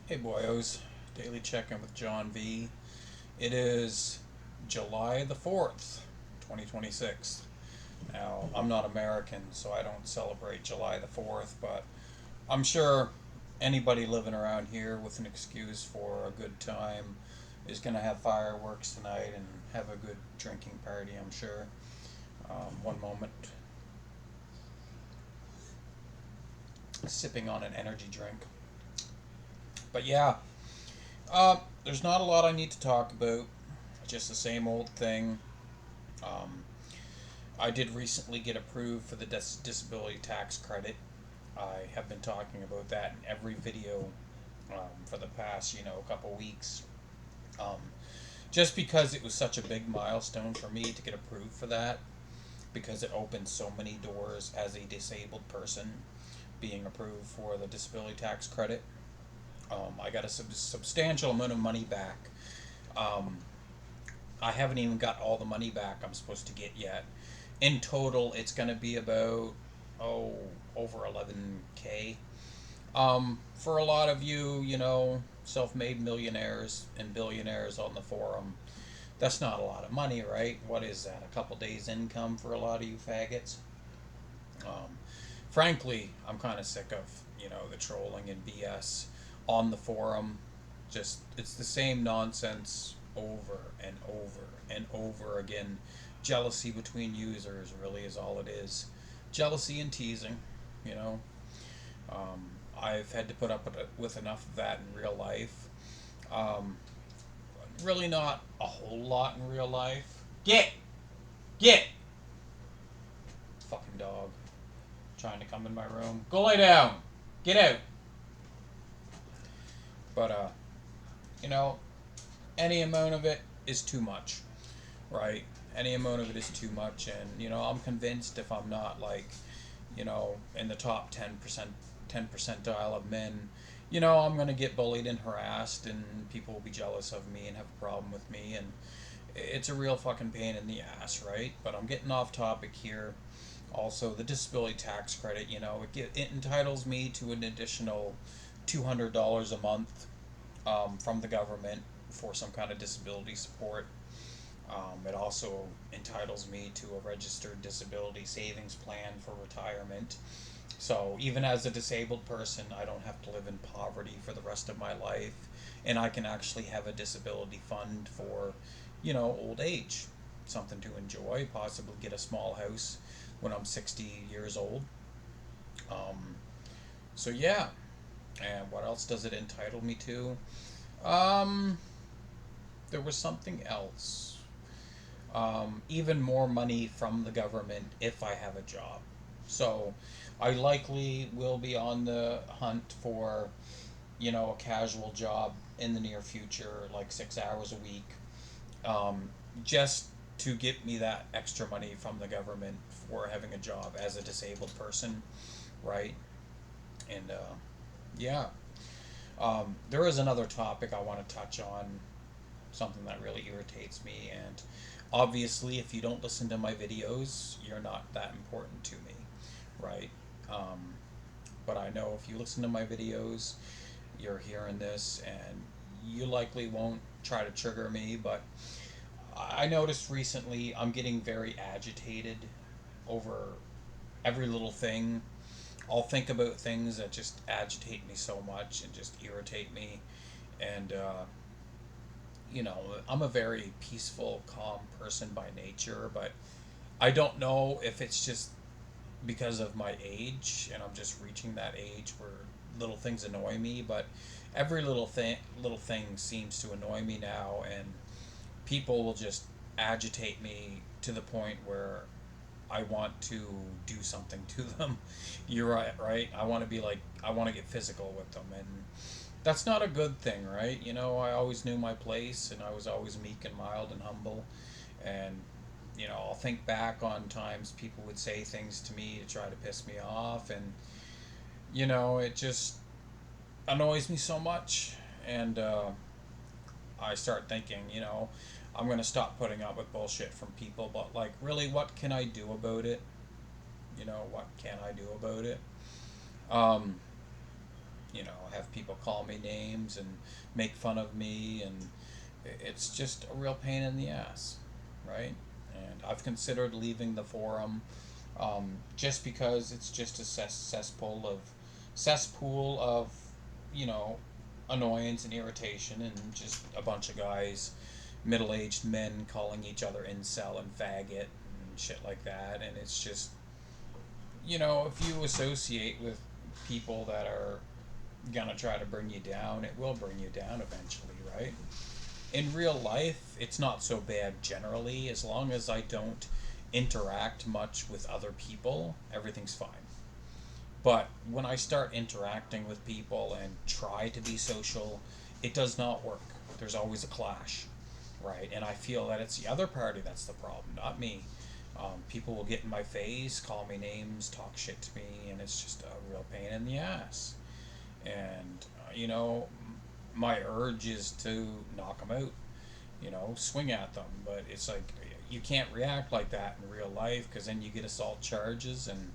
Hey boyos, daily check-in with John Vee. It is July the 4th, 2026. Now, I'm not American, so I don't celebrate July the 4th, but I'm sure anybody living around here with an excuse for a good time is going to have fireworks tonight and have a good drinking party, I'm sure. One moment, sipping on an energy drink. But yeah, there's not a lot I need to talk about, just the same old thing. Um, I did recently get approved for the disability tax credit. I have been talking about that in every video for the past, couple weeks. Um, just because it was such a big milestone for me to get approved for that, because it opened so many doors as a disabled person being approved for the disability tax credit. I got a substantial amount of money back. Um, I haven't even got all the money back I'm supposed to get yet. In total, it's going to be about oh over 11K. For a lot of you, self-made millionaires and billionaires on the forum, that's not a lot of money, right? What is that? A couple days' income for a lot of you faggots. Um, Frankly, I'm kind of sick of the trolling and BS on the forum. Just it's the same nonsense over and over and over again. Jealousy between users really is all it is. Jealousy and teasing, you know. Um, I've had to put up with enough of that in real life. Um, really, not a whole lot in real life. Get, fucking dog, trying to come in my room. Go lay down. Get out. But you know, any amount of it is too much, right? Any amount of it is too much, and I'm convinced if I'm not like, in the top 10%, 10 percentile of men, I'm gonna get bullied and harassed, and people will be jealous of me and have a problem with me, and it's a real fucking pain in the ass, right? But I'm getting off topic here. Also, the disability tax credit, it entitles me to an additional $200 a month from the government for some kind of disability support. It also entitles me to a registered disability savings plan for retirement. So even as a disabled person, I don't have to live in poverty for the rest of my life, and I can actually have a disability fund for, old age, something to enjoy, possibly get a small house when I'm 60 years old. Um, so yeah, and what else does it entitle me to? Um, there was something else. Even more money from the government if I have a job. So I likely will be on the hunt for, a casual job in the near future, like 6 hours a week, um, just to get me that extra money from the government for having a job as a disabled person, right? And yeah, there is another topic I want to touch on, something that really irritates me. And obviously, if you don't listen to my videos, you're not that important to me, right? Um, but I know if you listen to my videos, you're hearing this, and you likely won't try to trigger me. But I noticed recently I'm getting very agitated over every little thing. I'll think about things that just agitate me so much and just irritate me. And I'm a very peaceful, calm person by nature, but I don't know if it's just because of my age and I'm just reaching that age where little things annoy me, but every little thing seems to annoy me now, and people will just agitate me to the point where I want to do something to them. You're right, right? I want to get physical with them, and that's not a good thing, right? I always knew my place, and I was always meek and mild and humble. And, I'll think back on times people would say things to me to try to piss me off, and, it just annoys me so much. And I start thinking, I'm going to stop putting up with bullshit from people, but, like, really, what can I do about it? What can I do about it? Um, have people call me names and make fun of me, and it's just a real pain in the ass, right? And I've considered leaving the forum, just because it's just a cesspool of you know annoyance and irritation, and just a bunch of guys, middle-aged men calling each other incel and faggot and shit like that. And it's just, if you associate with people that are gonna try to bring you down, it will bring you down eventually, right? In real life, it's not so bad generally. As long as I don't interact much with other people, everything's fine. But when I start interacting with people and try to be social, it does not work. There's always a clash, right? And I feel that it's the other party that's the problem, not me. People will get in my face, call me names, talk shit to me, and it's just a real pain in the ass. And, my urge is to knock them out, swing at them. But it's like, you can't react like that in real life, because then you get assault charges. And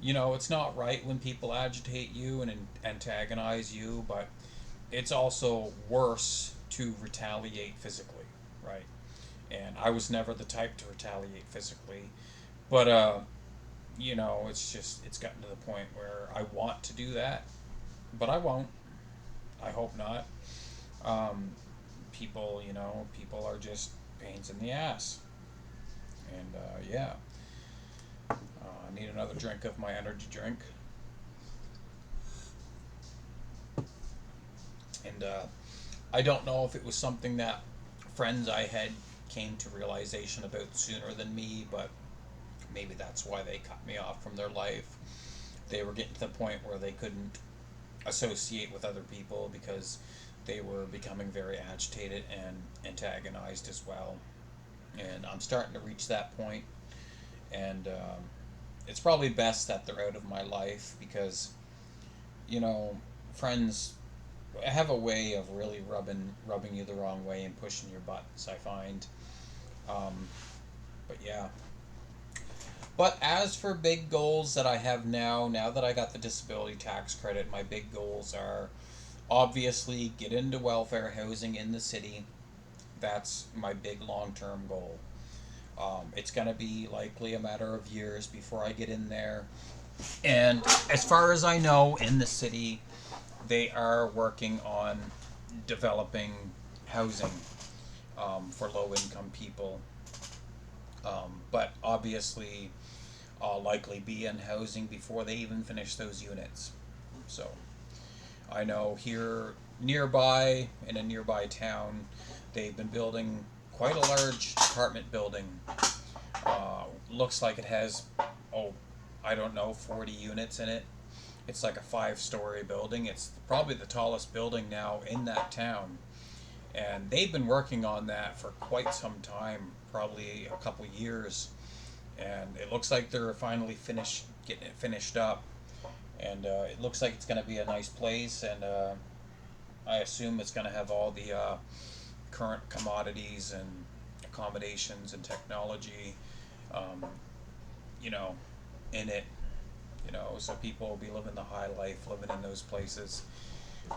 it's not right when people agitate you and antagonize you, but it's also worse to retaliate physically, right? And I was never the type to retaliate physically, but it's gotten to the point where I want to do that, but I won't. I hope not. Um, people are just pains in the ass, and yeah. I need another drink of my energy drink. And I don't know if it was something that friends I had came to realization about sooner than me, but maybe that's why they cut me off from their life. They were getting to the point where they couldn't associate with other people because they were becoming very agitated and antagonized as well. And I'm starting to reach that point, and it's probably best that they're out of my life, because you know friends have a way of really rubbing you the wrong way and pushing your buttons, I find. Um, but yeah. But as for big goals that I have now that I got the disability tax credit, my big goals are obviously get into welfare housing in the city. That's my big long term goal. It's going to be likely a matter of years before I get in there. And as far as I know, in the city, they are working on developing housing, for low income people. But obviously, I'll likely be in housing before they even finish those units. So I know here nearby, in a nearby town, they've been building quite a large apartment building. Looks like it has, oh, I don't know, 40 units in it. It's like a 5-story building. It's probably the tallest building now in that town. And they've been working on that for quite some time, probably a couple years. And it looks like they're finally getting it finished up. And it looks like it's going to be a nice place. And I assume it's going to have all the current commodities and accommodations and technology, um, you know, in it. So people will be living the high life, living in those places.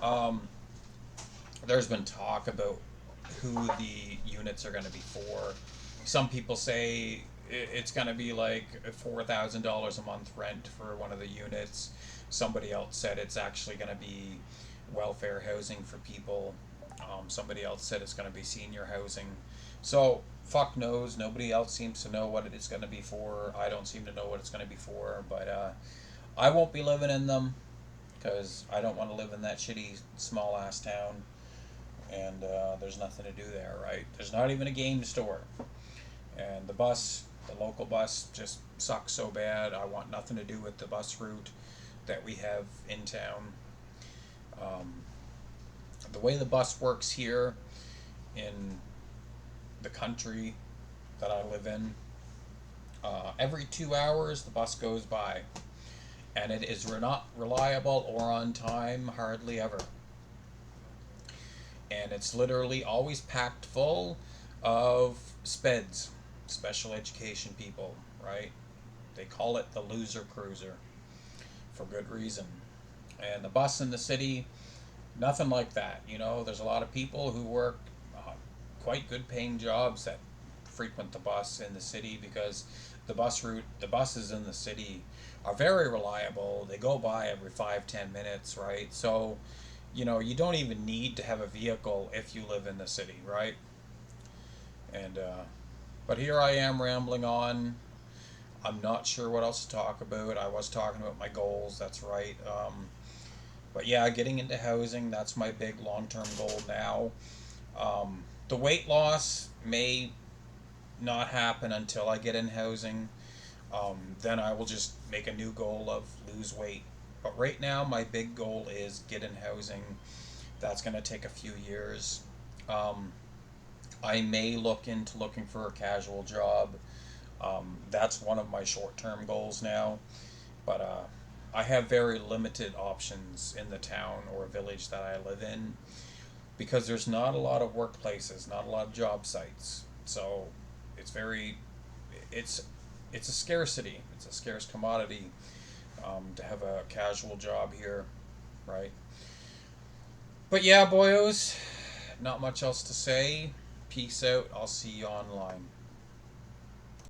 Um, there's been talk about who the units are going to be for. Some people say it's going to be like $4,000 a month rent for one of the units. Somebody else said it's actually going to be welfare housing for people. Somebody else said it's going to be senior housing. So fuck knows. Nobody else seems to know what it is going to be for. I don't seem to know what it's going to be for, but I won't be living in them because I don't want to live in that shitty small ass town. And there's nothing to do there, right? There's not even a game store. And the local bus, just sucks so bad. I want nothing to do with the bus route that we have in town. Um, the way the bus works here in the country that I live in, every 2 hours the bus goes by. And it is not reliable or on time hardly ever. And it's literally always packed full of SPEDs, special education people, right? They call it the loser cruiser for good reason. And the bus in the city, nothing like that. You know, there's a lot of people who work quite good paying jobs that frequent the bus in the city because the buses in the city are very reliable. They go by every 5-10 minutes, right? So, you know, you don't even need to have a vehicle if you live in the city, right? And but here I am rambling on. I'm not sure what else to talk about. I was talking about my goals. That's right. But yeah, getting into housing. That's my big long-term goal now. The weight loss may not happen until I get in housing. Then I will just make a new goal of lose weight. But right now, my big goal is get in housing. That's going to take a few years. Um, I may look into looking for a casual job. That's one of my short term goals now. But I have very limited options in the town or village that I live in because there's not a lot of workplaces, not a lot of job sites. So it's very, it's, it's a scarcity. It's a scarce commodity to have a casual job here, right? But yeah, boyos, not much else to say. Peace out. I'll see you online.